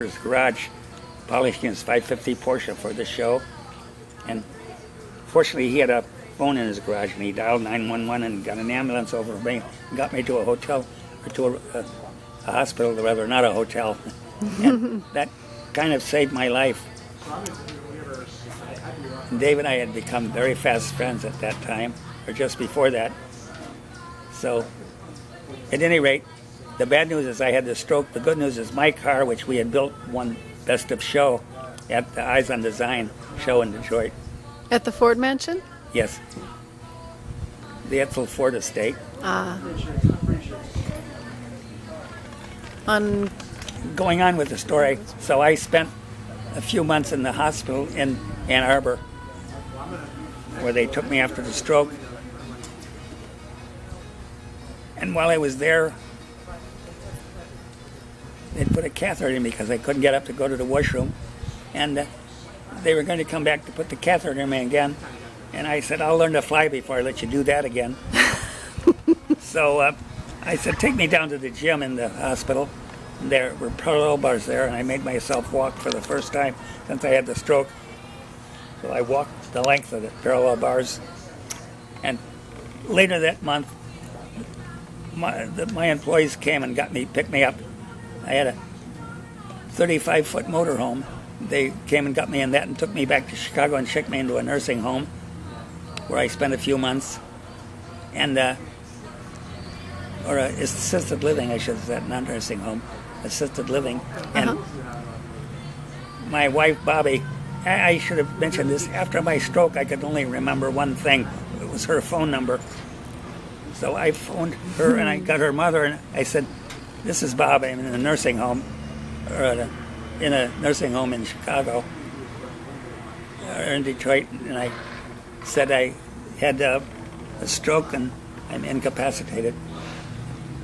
his garage polishing his 550 Porsche for the show. And fortunately, he had a phone in his garage, and he dialed 911 and got an ambulance over me, and got me to a hotel, or to a hospital, rather, not a hotel. And that kind of saved my life. And Dave and I had become very fast friends at that time, or just before that. So, at any rate, the bad news is I had the stroke. The good news is my car, which we had built, won Best of Show at the Eyes on Design show in Detroit. At the Ford Mansion? Yes. The Etzel Ford estate. Going on with the story, so I spent a few months in the hospital in Ann Arbor, where they took me after the stroke. And while I was there, they put a catheter in me because I couldn't get up to go to the washroom. And they were going to come back to put the catheter in me again. And I said, I'll learn to fly before I let you do that again. So I said, take me down to the gym in the hospital. There were parallel bars there, and I made myself walk for the first time since I had the stroke. So I walked the length of the parallel bars. And later that month, my employees came and picked me up. I had a 35-foot motorhome. They came and got me in that and took me back to Chicago and checked me into a nursing home where I spent a few months. And, or assisted living, I should say, not nursing home, assisted living. And my wife, Bobby, I should have mentioned this. After my stroke, I could only remember one thing. It was her phone number. So I phoned her and I got her mother and I said, this is Bob, I'm in a nursing home, or in a nursing home in Chicago, or in Detroit, and I said I had a stroke and I'm incapacitated.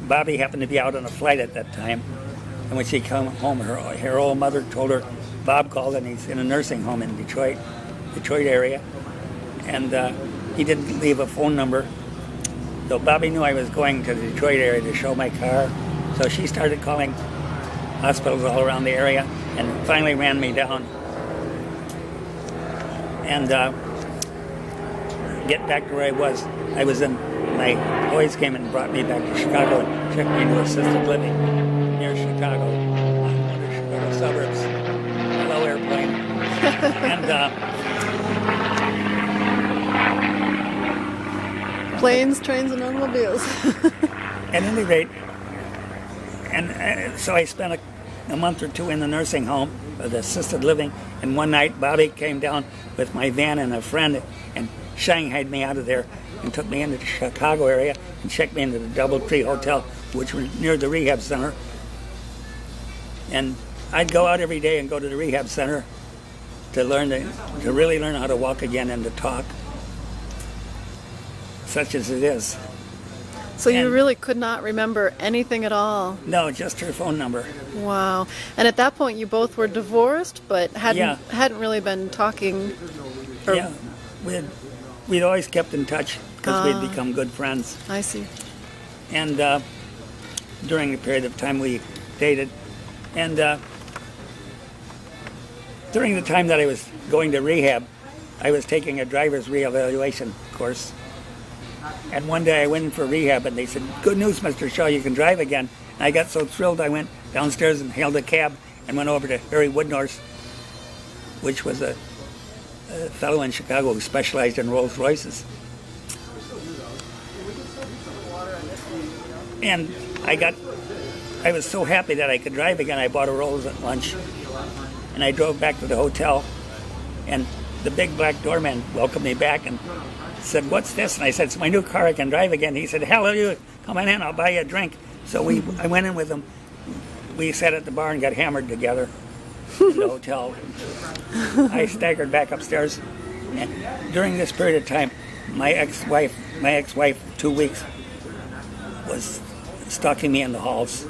Bobby happened to be out on a flight at that time, and when she came home, her old mother told her, Bob called and he's in a nursing home in Detroit area, and he didn't leave a phone number. So Bobby knew I was going to the Detroit area to show my car. So she started calling hospitals all around the area and finally ran me down. And get back to where I was. My employees came and brought me back to Chicago and checked me into assisted living near Chicago, one of the Chicago suburbs. Hello, airplane. And Planes, trains, and automobiles. at any rate, and so I spent a month or two in the nursing home, the assisted living, and one night Bobby came down with my van and a friend and shanghaied me out of there and took me into the Chicago area and checked me into the DoubleTree Hotel, which was near the rehab center. And I'd go out every day and go to the rehab center to really learn how to walk again and to talk, such as it is. So you really could not remember anything at all? No, just her phone number. Wow. And at that point, you both were divorced, but hadn't really been talking? Yeah. We'd always kept in touch because we'd become good friends. I see. And during the period of time we dated. And during the time that I was going to rehab, I was taking a driver's reevaluation course. And one day I went in for rehab, and they said, good news, Mr. Shaw, you can drive again. And I got so thrilled, I went downstairs and hailed a cab and went over to Harry Woodnorse, which was a fellow in Chicago who specialized in Rolls Royces. And I was so happy that I could drive again, I bought a Rolls at lunch. And I drove back to the hotel, and the big black doorman welcomed me back and said, what's this? And I said, it's my new car, I can drive again. He said, hell, you come on in, I'll buy you a drink. So I went in with him. We sat at the bar and got hammered together in the hotel. I staggered back upstairs. And during this period of time, my ex-wife, 2 weeks, was stalking me in the halls.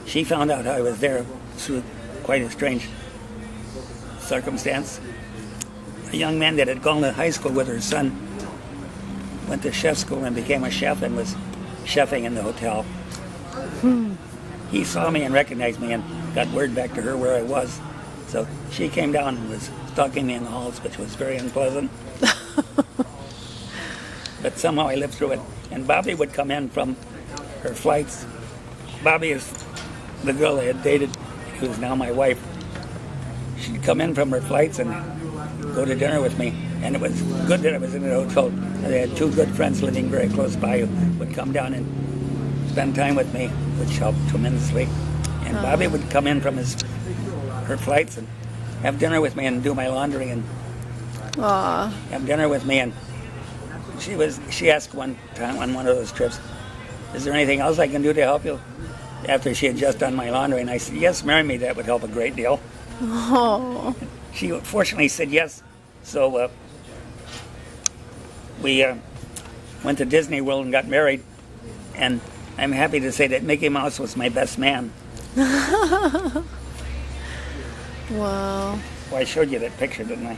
She found out I was there through quite a strange circumstance. A young man that had gone to high school with her son went to chef school and became a chef and was chefing in the hotel. He saw me and recognized me and got word back to her where I was. So she came down and was stalking me in the halls, which was very unpleasant. But somehow I lived through it. And Bobby would come in from her flights. Bobby is the girl I had dated, who is now my wife. She'd come in from her flights and go to dinner with me. And it was good that I was in a hotel. I had two good friends living very close by who would come down and spend time with me, which helped tremendously. And Bobby would come in from her flights and have dinner with me and do my laundry and have dinner with me. And she asked one time on one of those trips, "Is there anything else I can do to help you?" After she had just done my laundry, and I said, "Yes, marry me. That would help a great deal." Oh. She fortunately said yes. So we went to Disney World and got married, and I'm happy to say that Mickey Mouse was my best man. Wow. Well, I showed you that picture, didn't I?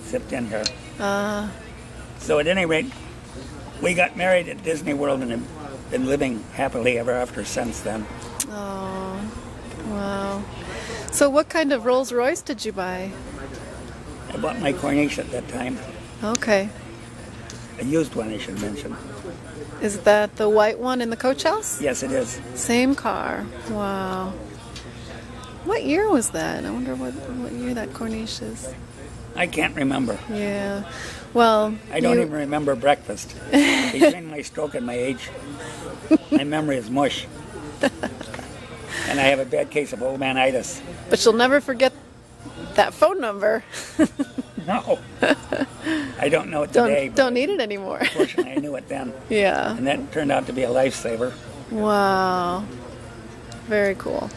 Zipped in here. So at any rate, we got married at Disney World and have been living happily ever after since then. Oh, wow. So what kind of Rolls Royce did you buy? I bought my Corniche at that time. Okay. A used one, I should mention. Is that the white one in the coach house? Yes, it is. Same car. Wow. What year was that? I wonder what year that Corniche is. I can't remember. Yeah. Well, I don't even remember breakfast. Between my stroke and my age, my memory is mush. And I have a bad case of old man-itis. But you'll never forget that phone number. No. I don't know it today. Don't need it anymore. Fortunately, I knew it then. Yeah. And that turned out to be a lifesaver. Wow. Very cool.